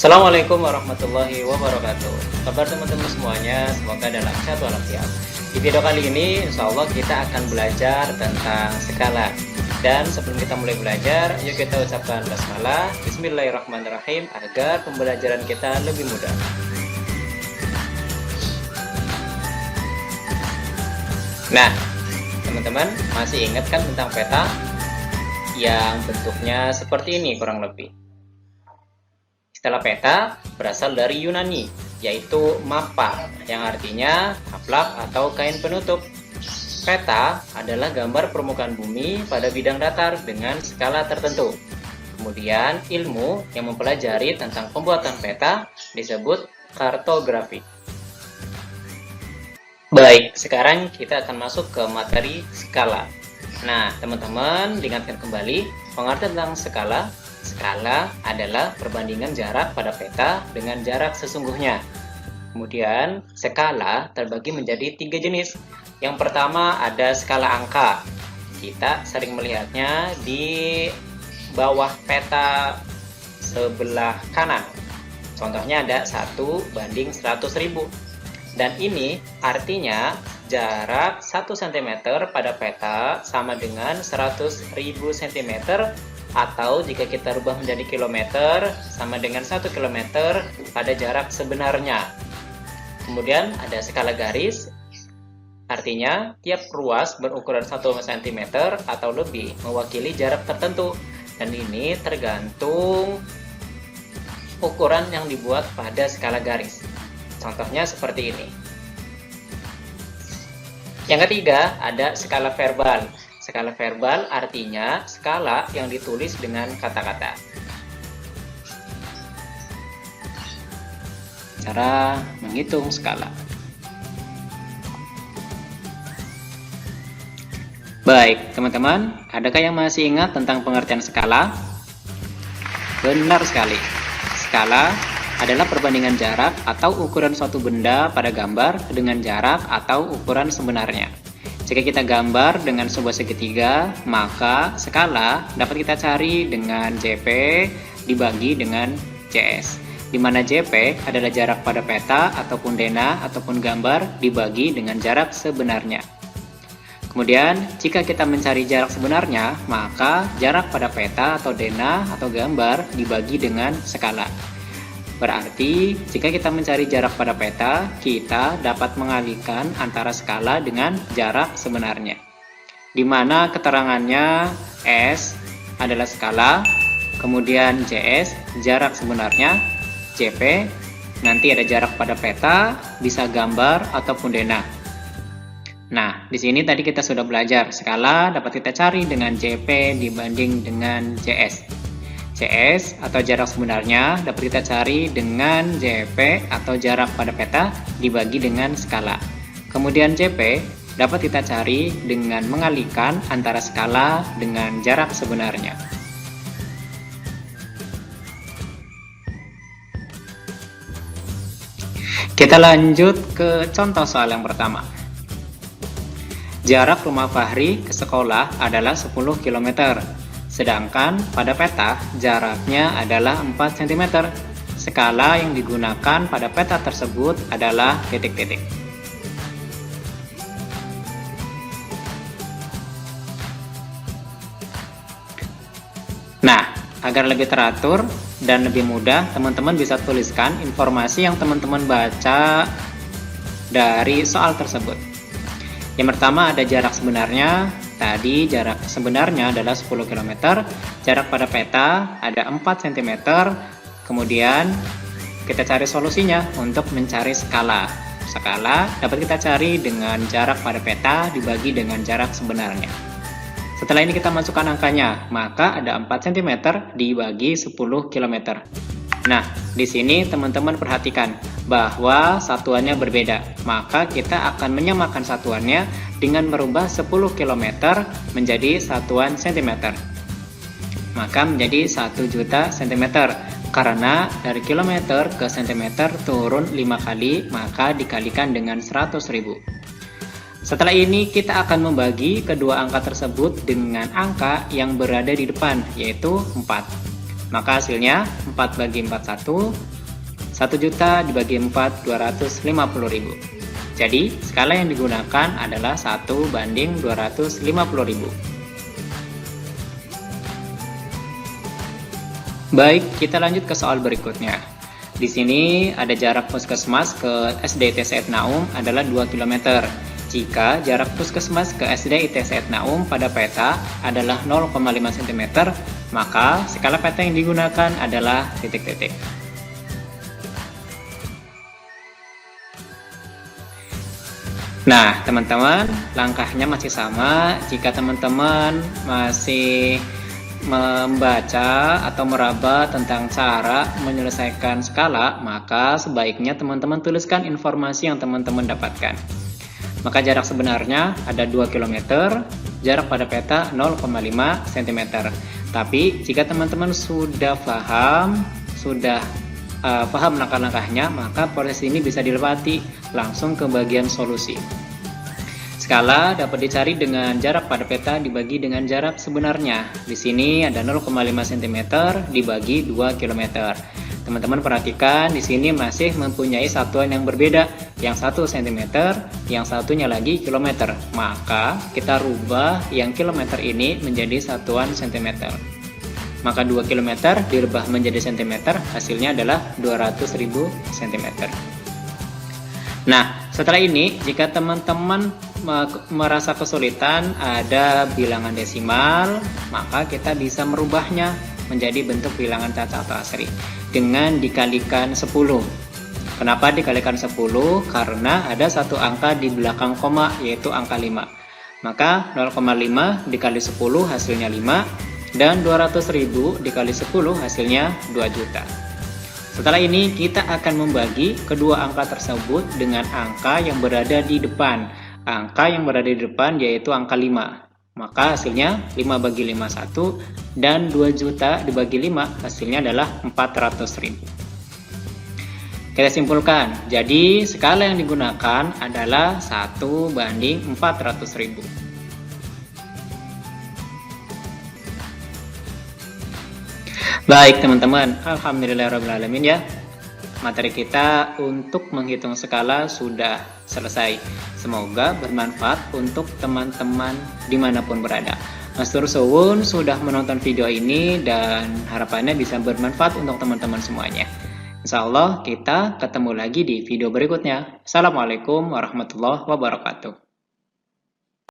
Assalamualaikum warahmatullahi wabarakatuh. Kabar teman-teman semuanya, semoga dalam sehat walafiat. Di video kali ini, insya Allah kita akan belajar tentang skala. Dan sebelum kita mulai belajar, yuk kita ucapkan basmalah, Bismillahirrahmanirrahim, agar pembelajaran kita lebih mudah. Nah, teman-teman masih ingat kan tentang peta yang bentuknya seperti ini kurang lebih? Istilah peta berasal dari Yunani, yaitu mappa, yang artinya taplak atau kain penutup. Peta adalah gambar permukaan bumi pada bidang datar dengan skala tertentu. Kemudian ilmu yang mempelajari tentang pembuatan peta disebut kartografi. Baik, sekarang kita akan masuk ke materi skala. Nah, teman-teman, diingatkan kembali pengertian tentang skala. Skala adalah perbandingan jarak pada peta dengan jarak sesungguhnya. Kemudian, skala terbagi menjadi 3 jenis. Yang pertama ada skala angka. Kita sering melihatnya di bawah peta sebelah kanan. Contohnya ada 1:100.000. Dan ini artinya jarak 1 cm pada peta sama dengan 100.000 cm, atau jika kita rubah menjadi kilometer sama dengan 1 km pada jarak sebenarnya. Kemudian ada skala garis, artinya tiap ruas berukuran 1 cm atau lebih mewakili jarak tertentu, dan ini tergantung ukuran yang dibuat pada skala garis. Contohnya seperti ini. Yang ketiga ada skala verbal. Skala verbal artinya skala yang ditulis dengan kata-kata. Cara menghitung skala. Baik, teman-teman, adakah yang masih ingat tentang pengertian skala? Benar sekali. Skala adalah perbandingan jarak atau ukuran suatu benda pada gambar dengan jarak atau ukuran sebenarnya. Jika kita gambar dengan sebuah segitiga, maka skala dapat kita cari dengan JP dibagi dengan CS, di mana JP adalah jarak pada peta ataupun dena ataupun gambar dibagi dengan jarak sebenarnya. Kemudian, jika kita mencari jarak sebenarnya, maka jarak pada peta atau dena atau gambar dibagi dengan skala. Berarti, jika kita mencari jarak pada peta, kita dapat mengalihkan antara skala dengan jarak sebenarnya. Di mana keterangannya S adalah skala, kemudian JS jarak sebenarnya, JP nanti ada jarak pada peta, bisa gambar ataupun dena. Nah, di sini tadi kita sudah belajar skala dapat kita cari dengan JP dibanding dengan JS. CS atau jarak sebenarnya dapat kita cari dengan JP atau jarak pada peta dibagi dengan skala. Kemudian JP dapat kita cari dengan mengalihkan antara skala dengan jarak sebenarnya. Kita lanjut ke contoh soal yang pertama. Jarak rumah Fahri ke sekolah adalah 10 km. Sedangkan pada peta jaraknya adalah 4 cm. Skala yang digunakan pada peta tersebut adalah titik-titik. Nah, agar lebih teratur dan lebih mudah, teman-teman bisa tuliskan informasi yang teman-teman baca dari soal tersebut. Yang pertama ada jarak sebenarnya. Tadi jarak sebenarnya adalah 10 km, jarak pada peta ada 4 cm, kemudian kita cari solusinya untuk mencari skala. Skala dapat kita cari dengan jarak pada peta dibagi dengan jarak sebenarnya. Setelah ini kita masukkan angkanya, maka ada 4 cm dibagi 10 km. Nah, di sini teman-teman perhatikan bahwa satuannya berbeda, maka kita akan menyamakan satuannya dengan merubah 10 km menjadi satuan cm. Maka menjadi 1 juta cm, karena dari kilometer ke cm turun 5 kali, maka dikalikan dengan 100.000. Setelah ini kita akan membagi kedua angka tersebut dengan angka yang berada di depan, yaitu 4. Maka hasilnya 4 bagi 4 1, 1 juta dibagi 4, 250.000. Jadi, skala yang digunakan adalah 1:250.000. Baik, kita lanjut ke soal berikutnya. Di sini ada jarak puskesmas ke SD ITS Said Naum adalah 2 km. Jika jarak puskesmas ke SD ITS Said Naum pada peta adalah 0,5 cm, maka skala peta yang digunakan adalah titik-titik. Nah, teman-teman, langkahnya masih sama. Jika teman-teman masih membaca atau meraba tentang cara menyelesaikan skala, maka sebaiknya teman-teman tuliskan informasi yang teman-teman dapatkan. Maka jarak sebenarnya ada 2 km, jarak pada peta 0,5 cm. Tapi jika teman-teman sudah paham langkah-langkahnya, maka proses ini bisa dilewati langsung ke bagian solusi. Skala dapat dicari dengan jarak pada peta dibagi dengan jarak sebenarnya. Di sini ada 0,5 cm dibagi 2 km. Teman-teman perhatikan di sini masih mempunyai satuan yang berbeda. Yang 1 cm, yang satunya lagi kilometer. Maka kita rubah yang kilometer ini menjadi satuan cm. Maka 2 km dirubah menjadi cm, hasilnya adalah 200.000 cm. Nah, setelah ini jika teman-teman merasa kesulitan ada bilangan desimal, maka kita bisa merubahnya menjadi bentuk bilangan cacat atau asli dengan dikalikan 10. Kenapa dikalikan 10? Karena ada satu angka di belakang koma, yaitu angka 5. Maka 0,5 dikali 10 hasilnya 5, dan 200.000 dikali 10 hasilnya 2 juta. Setelah ini kita akan membagi kedua angka tersebut dengan angka yang berada di depan. Angka yang berada di depan yaitu angka 5. Maka hasilnya 5 bagi 5 1, dan 2 juta dibagi 5 hasilnya adalah 400.000. Kita simpulkan, jadi skala yang digunakan adalah 1:400.000. Baik teman-teman, alhamdulillahirrahmanirrahim ya. Materi kita untuk menghitung skala sudah selesai. Semoga bermanfaat untuk teman-teman dimanapun berada. Mas Tur suwun sudah menonton video ini dan harapannya bisa bermanfaat untuk teman-teman semuanya. Insya Allah kita ketemu lagi di video berikutnya. Assalamualaikum warahmatullahi wabarakatuh.